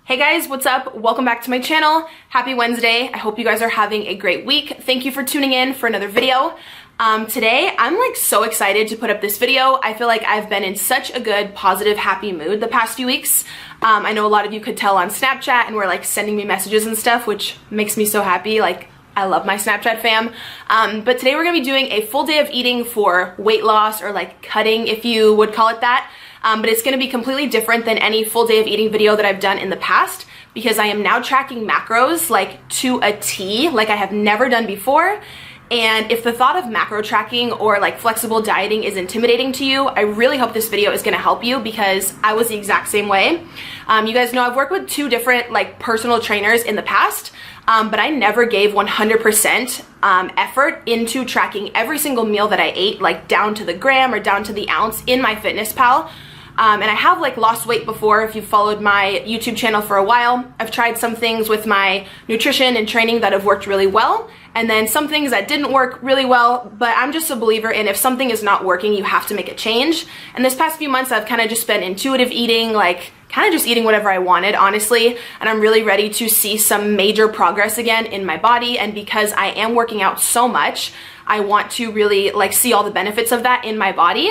Hey guys, what's up? Welcome back to my channel. Happy Wednesday. I hope you guys are having a great week. Thank you for tuning in for another video. Today, I'm like so excited to put up this video. I feel like I've been in such a good, positive, happy mood the past few weeks. I know a lot of you could tell on Snapchat and were like sending me messages and stuff, which makes me so happy. Like, I love my Snapchat fam. But today we're gonna be doing a full day of eating for weight loss, or like cutting if you would call it that. But it's gonna be completely different than any full day of eating video that I've done in the past, because I am now tracking macros like to a T, like I have never done before. And if the thought of macro tracking or like flexible dieting is intimidating to you, I really hope this video is gonna help you, because I was the exact same way. You guys know I've worked with two different like personal trainers in the past, but I never gave 100% effort into tracking every single meal that I ate, like down to the gram or down to the ounce in MyFitnessPal. And I have like lost weight before. If you've followed my YouTube channel for a while, I've tried some things with my nutrition and training that have worked really well, and then some things that didn't work really well. But I'm just a believer in, if something is not working, you have to make a change. And this past few months, I've kind of just been intuitive eating, like kind of just eating whatever I wanted, honestly. And I'm really ready to see some major progress again in my body. And because I am working out so much, I want to really like see all the benefits of that in my body.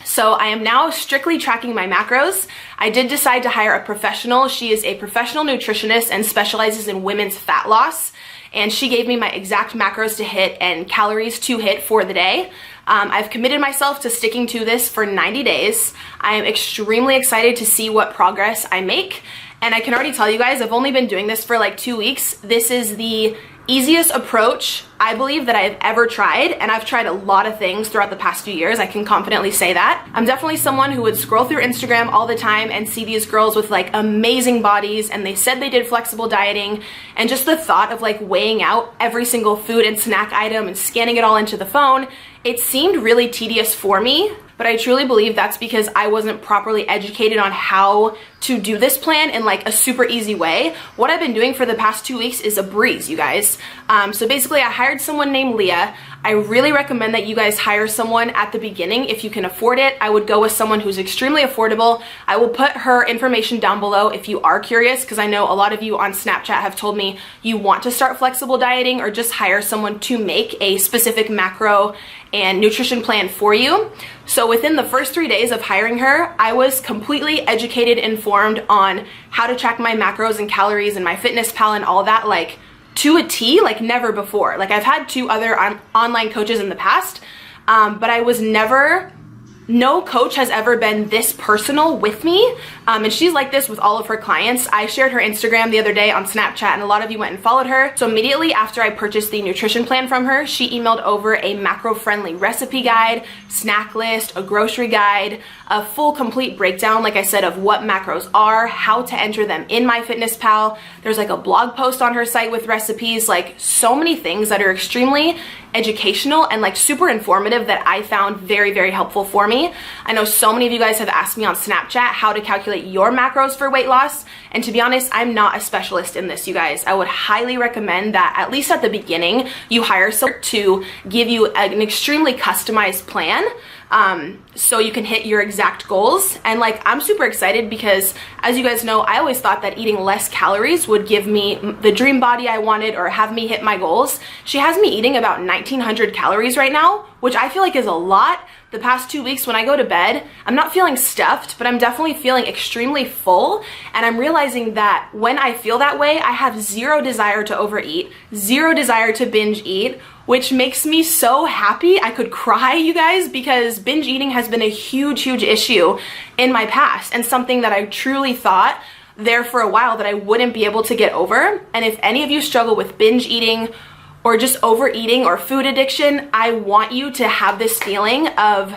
So I am now strictly tracking my macros. I did decide to hire a professional. She is a professional nutritionist and specializes in women's fat loss. And she gave me my exact macros to hit and calories to hit for the day. I've committed myself to sticking to this for 90 days. I am extremely excited to see what progress I make. And I can already tell you guys, I've only been doing this for like 2 weeks. This is the easiest approach I believe that I've ever tried, and I've tried a lot of things throughout the past few years. I can confidently say that. I'm definitely someone who would scroll through Instagram all the time and see these girls with like amazing bodies, and they said they did flexible dieting, and just the thought of like weighing out every single food and snack item and scanning it all into the phone, it seemed really tedious for me. But I truly believe that's because I wasn't properly educated on how to do this plan in like a super easy way. What I've been doing for the past 2 weeks is a breeze, you guys. So basically I hired someone named Leah. I really recommend that you guys hire someone at the beginning if you can afford it. I would go with someone who's extremely affordable. I will put her information down below if you are curious, because I know a lot of you on Snapchat have told me you want to start flexible dieting or just hire someone to make a specific macro and nutrition plan for you. So within the first 3 days of hiring her, I was completely educated, informed on how to track my macros and calories and MyFitnessPal and all that, like to a T, like never before. Like I've had two other online coaches in the past, but I was never, no coach has ever been this personal with me. And she's like this with all of her clients. I shared her Instagram the other day on Snapchat, and a lot of you went and followed her. So immediately after I purchased the nutrition plan from her, she emailed over a macro-friendly recipe guide, snack list, a grocery guide, a full complete breakdown, like I said, of what macros are, how to enter them in MyFitnessPal. There's like a blog post on her site with recipes, like so many things that are extremely educational and like super informative that I found very, very helpful for me. I know so many of you guys have asked me on Snapchat how to calculate your macros for weight loss, and to be honest, I'm not a specialist in this, you guys. I would highly recommend that at least at the beginning you hire someone to give you an extremely customized plan, so you can hit your exact goals. And like, I'm super excited because, as you guys know, I always thought that eating less calories would give me the dream body I wanted or have me hit my goals. She has me eating about 1900 calories right now, which I feel like is a lot. The past 2 weeks when I go to bed, I'm not feeling stuffed, but I'm definitely feeling extremely full. And I'm realizing that when I feel that way, I have zero desire to overeat, zero desire to binge eat, which makes me so happy. I could cry, you guys, because binge eating has been a huge, huge issue in my past, and something that I truly thought there for a while that I wouldn't be able to get over. And if any of you struggle with binge eating or just overeating or food addiction, I want you to have this feeling of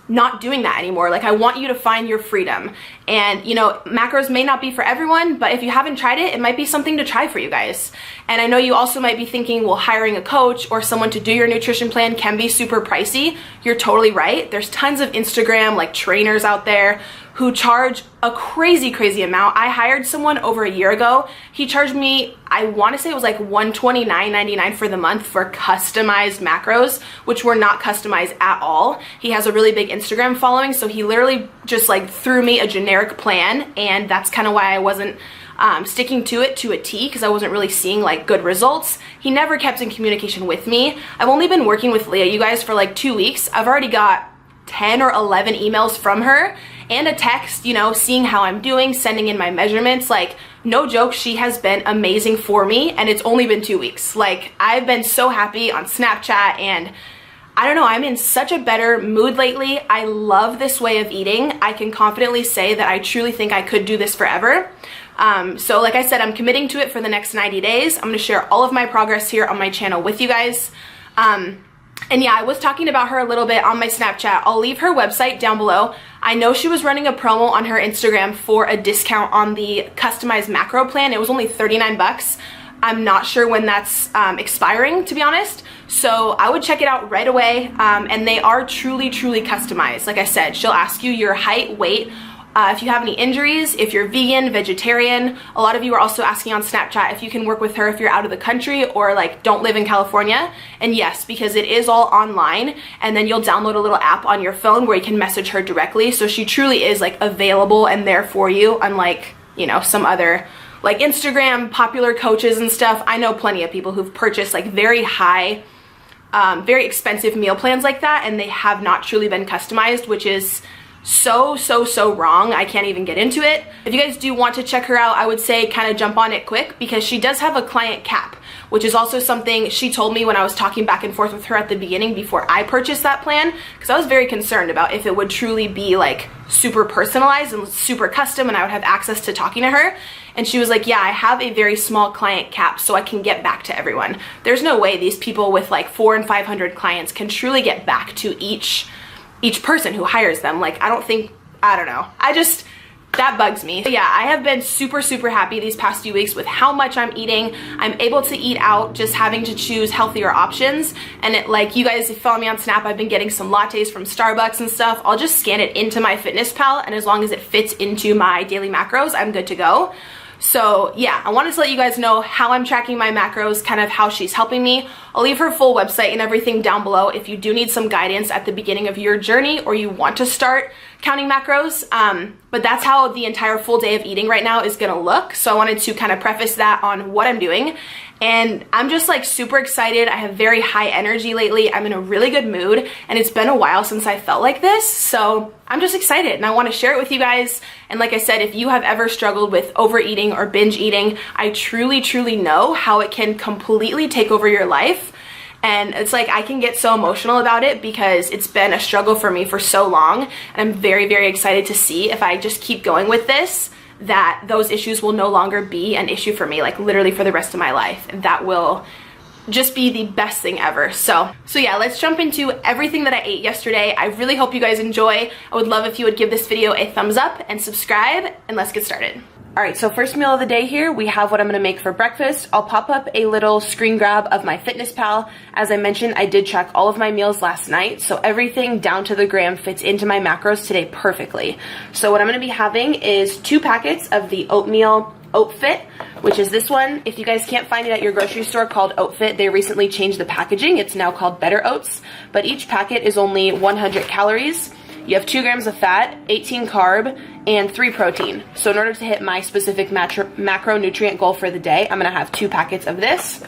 not doing that anymore. Like, I want you to find your freedom. And you know, macros may not be for everyone, but if you haven't tried it, it might be something to try for you guys. And I know you also might be thinking, well, hiring a coach or someone to do your nutrition plan can be super pricey. You're totally right. There's tons of Instagram like trainers out there who charge a crazy amount. I hired someone over a year ago. He charged me, I want to say it was like $129.99 for the month for customized macros, which were not customized at all. He has a really big Instagram following, so he literally just like threw me a generic plan, and that's kind of why I wasn't sticking to it to a T, because I wasn't really seeing like good results. He never kept in communication with me. I've only been working with Leah, you guys, for like 2 weeks. I've already got 10 or 11 emails from her and a text, you know, seeing how I'm doing, sending in my measurements. Like, no joke, she has been amazing for me, and it's only been 2 weeks. Like, I've been so happy on Snapchat, and I don't know, I'm in such a better mood lately. I love this way of eating. I can confidently say that I truly think I could do this forever. So like I said, I'm committing to it for the next 90 days. I'm gonna share all of my progress here on my channel with you guys. And yeah, I was talking about her a little bit on my Snapchat. I'll leave her website down below. I know she was running a promo on her Instagram for a discount on the customized macro plan. It was only 39 bucks. I'm not sure when that's expiring, to be honest. So I would check it out right away. And they are truly customized. Like I said, she'll ask you your height, weight, if you have any injuries, if you're vegan, vegetarian. A lot of you are also asking on Snapchat if you can work with her if you're out of the country or like don't live in California. And yes, because it is all online, and then you'll download a little app on your phone where you can message her directly. So she truly is like available and there for you, unlike, you know, some other like Instagram popular coaches and stuff. I know plenty of people who've purchased like very high, very expensive meal plans like that, and they have not truly been customized, which is so wrong. I can't even get into it. If you guys do want to check her out, I would say kind of jump on it quick, because she does have a client cap, which is also something she told me when I was talking back and forth with her at the beginning before I purchased that plan, because I was very concerned about if it would truly be like super personalized and super custom and I would have access to talking to her. And she was like, yeah, I have a very small client cap so I can get back to everyone. There's no way these people with like 400 and 500 clients can truly get back to each person who hires them. Like, I don't know. That bugs me. But yeah, I have been super happy these past few weeks with how much I'm eating. I'm able to eat out, just having to choose healthier options. And it, like, you guys, if you follow me on Snap, I've been getting some lattes from Starbucks and stuff. I'll just scan it into my fitness pal, and as long as it fits into my daily macros, I'm good to go. So yeah, I wanted to let you guys know how I'm tracking my macros, kind of how she's helping me. I'll leave her full website and everything down below if you do need some guidance at the beginning of your journey or you want to start counting macros. But that's how the entire full day of eating right now is gonna look. So I wanted to kind of preface that on what I'm doing. And I'm just like super excited. I have very high energy lately. I'm in a really good mood, and it's been a while since I felt like this. So I'm just excited, and I want to share it with you guys. And like I said, if you have ever struggled with overeating or binge eating, I truly know how it can completely take over your life. And it's like, I can get so emotional about it because it's been a struggle for me for so long. And I'm very excited to see if I just keep going with this, that those issues will no longer be an issue for me, like literally for the rest of my life. And that will just be the best thing ever. So yeah, let's jump into everything that I ate yesterday. I really hope you guys enjoy. I would love if you would give this video a thumbs up and subscribe, and let's get started. All right, so first meal of the day here, we have what I'm gonna make for breakfast. I'll pop up a little screen grab of my fitness pal. As I mentioned, I did track all of my meals last night, so everything down to the gram fits into my macros today perfectly. So what I'm gonna be having is 2 packets of the oatmeal Oat Fit, which is this one. If you guys can't find it at your grocery store called Oat Fit, they recently changed the packaging. It's now called Better Oats, but each packet is only 100 calories. You have 2 grams of fat, 18 carb, and 3 protein. So in order to hit my specific macronutrient goal for the day, I'm gonna have 2 packets of this.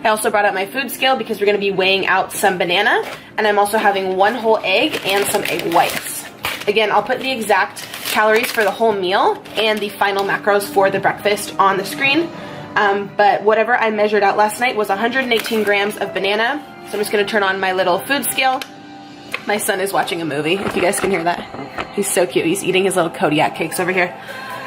I also brought out my food scale because we're gonna be weighing out some banana, and I'm also having 1 whole egg and some egg whites. Again, I'll put the exact calories for the whole meal and the final macros for the breakfast on the screen. But whatever I measured out last night was 118 grams of banana. So I'm just gonna turn on my little food scale. My son is watching a movie, if you guys can hear that. He's so cute. He's eating his little Kodiak cakes over here.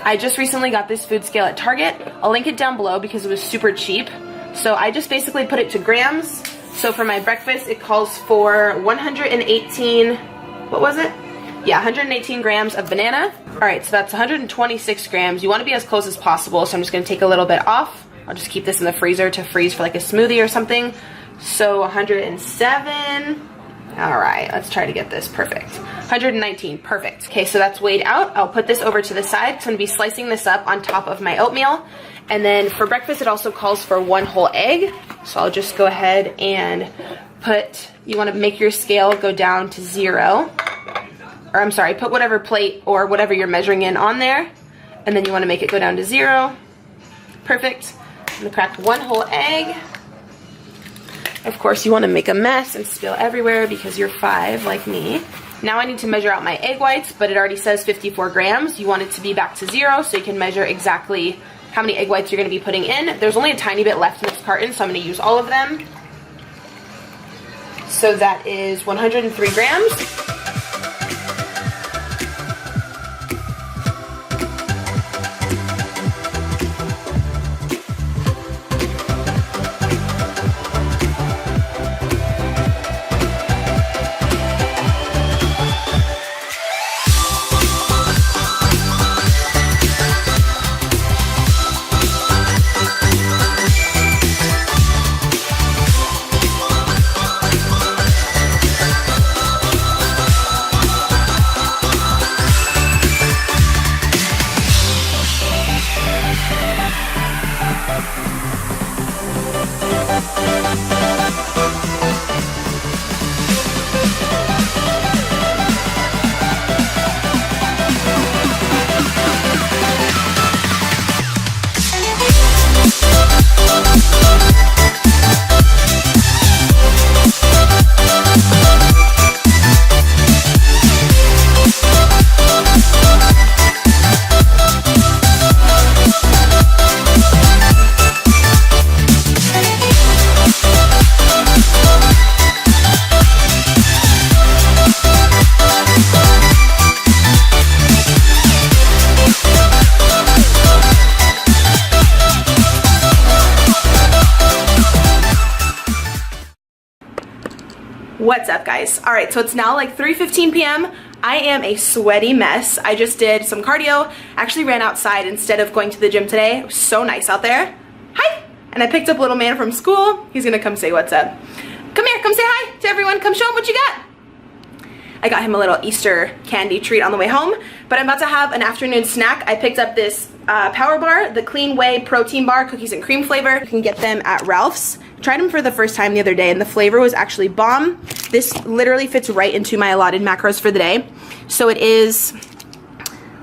I just recently got this food scale at Target. I'll link it down below because it was super cheap. So I just basically put it to grams. So for my breakfast, it calls for 118, what was it? Yeah, 118 grams of banana. All right, so that's 126 grams. You want to be as close as possible, so I'm just going to take a little bit off. I'll just keep this in the freezer to freeze for like a smoothie or something. So 107. All right, let's try to get this perfect. 119, perfect. Okay, so that's weighed out. I'll put this over to the side. So I'm gonna be slicing this up on top of my oatmeal. And then for breakfast, it also calls for 1 whole egg. So I'll just go ahead and put, you wanna make your scale go down to 0. Or I'm sorry, put whatever plate or whatever you're measuring in on there. And then you wanna make it go down to 0. Perfect. I'm gonna crack 1 whole egg. Of course, you want to make a mess and spill everywhere because you're 5 like me. Now I need to measure out my egg whites, but it already says 54 grams. You want it to be back to 0 so you can measure exactly how many egg whites you're going to be putting in. There's only a tiny bit left in this carton, so I'm going to use all of them. So that is 103 grams. What's up, guys? All right, so it's now like 3:15 p.m. I am a sweaty mess. I just did some cardio, actually ran outside instead of going to the gym today. It was so nice out there. Hi! And I picked up little man from school. He's gonna come say what's up. Come here, come say hi to everyone. Come show him what you got. I got him a little Easter candy treat on the way home, but I'm about to have an afternoon snack. I picked up this Power Bar, the Clean Whey Protein Bar, cookies and cream flavor. You can get them at Ralph's. Tried them for the first time the other day and the flavor was actually bomb. This literally fits right into my allotted macros for the day. So it is,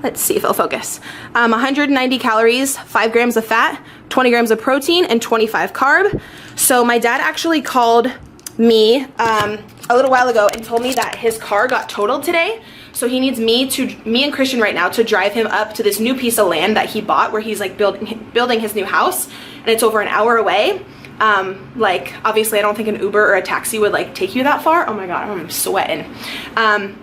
let's see if it'll focus, 190 calories, 5 grams of fat, 20 grams of protein, and 25 carb. So my dad actually called me a little while ago and told me that his car got totaled today. So he needs me and Christian right now to drive him up to this new piece of land that he bought where he's like building his new house, and it's over an hour away. Like obviously I don't think an Uber or a taxi would like take you that far. Oh my god, I'm sweating.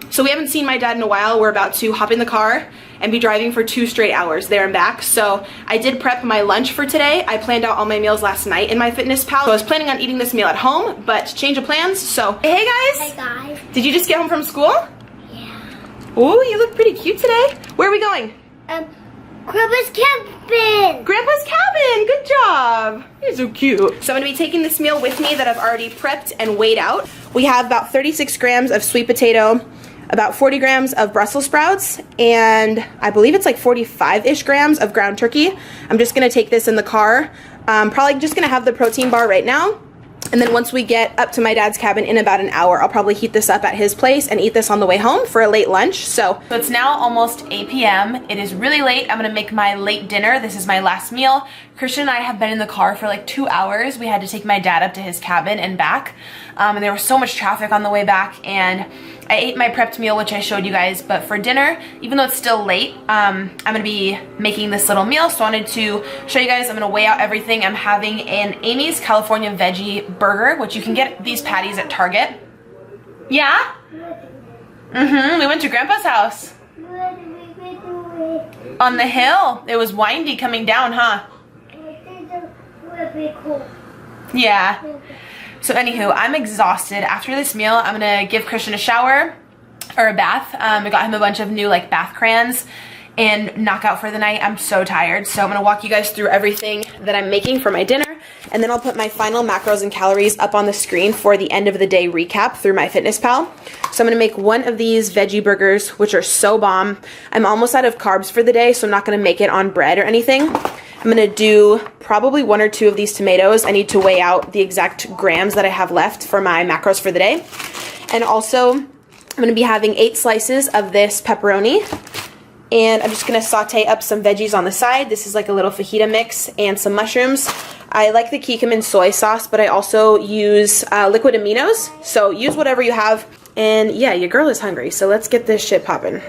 So we haven't seen my dad in a while. We're about to hop in the car and be driving for 2 straight hours there and back. So I did prep my lunch for today. I planned out all my meals last night in my Fitness Pal. So I was planning on eating this meal at home, but change of plans. So hey guys. Hey guys. Did you just get home from school? Yeah. Ooh, you look pretty cute today. Where are we going? Grandpa's cabin. Grandpa's cabin, good job. You're so cute. So I'm gonna be taking this meal with me that I've already prepped and weighed out. We have about 36 grams of sweet potato, about 40 grams of Brussels sprouts, and I believe it's like 45-ish grams of ground turkey. I'm just gonna take this in the car. Probably just gonna have the protein bar right now. And then once we get up to my dad's cabin in about an hour, I'll probably heat this up at his place and eat this on the way home for a late lunch. So it's now almost 8 p.m. It is really late. I'm gonna make my late dinner. This is my last meal. Christian and I have been in the car for like 2 hours. We had to take my dad up to his cabin and back. And there was so much traffic on the way back, and I ate my prepped meal, which I showed you guys, but for dinner, even though it's still late, I'm gonna be making this little meal, so I wanted to show you guys. I'm gonna weigh out everything. I'm having an Amy's California Veggie Burger, which you can get these patties at Target. Yeah? We went to Grandpa's house. On the hill. It was windy coming down, huh? Yeah. So anywho, I'm exhausted. After this meal, I'm gonna give Christian a shower or a bath. I got him a bunch of new like bath crayons and knock out for the night. I'm so tired. So I'm gonna walk you guys through everything that I'm making for my dinner. And then I'll put my final macros and calories up on the screen for the end of the day recap through MyFitnessPal. So I'm gonna make one of these veggie burgers, which are so bomb. I'm almost out of carbs for the day, so I'm not gonna make it on bread or anything. I'm gonna do probably 1 or 2 of these tomatoes. I need to weigh out the exact grams that I have left for my macros for the day. And also, I'm gonna be having 8 slices of this pepperoni. And I'm just gonna saute up some veggies on the side. This is like a little fajita mix and some mushrooms. I like the curcumin soy sauce, but I also use liquid aminos. So use whatever you have. And yeah, your girl is hungry, so let's get this shit poppin'.